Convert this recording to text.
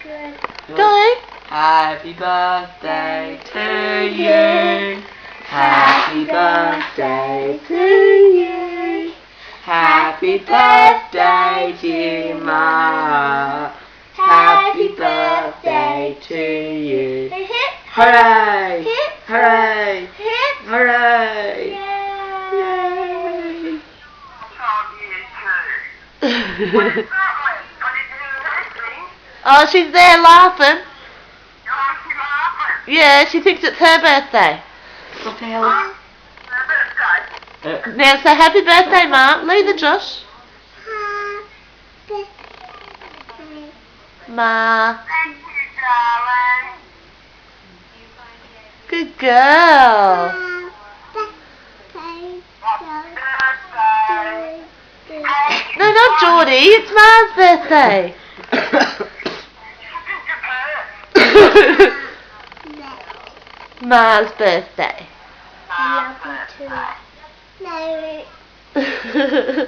Good. Go. Happy birthday to you. Happy birthday to you. Happy birthday, dear Ma. Happy birthday to you. Hip, hip. Hooray! Hip. Hooray! Hip. Hooray! Yay. Yay! Oh, she's there laughing. Yeah, she thinks it's her birthday. What the hell? Now say happy birthday, Ma. Leave the Josh. Ma. Thank you, darling. Good girl. No, not Geordie. It's Ma's birthday. Ma's birthday. I love you too. No.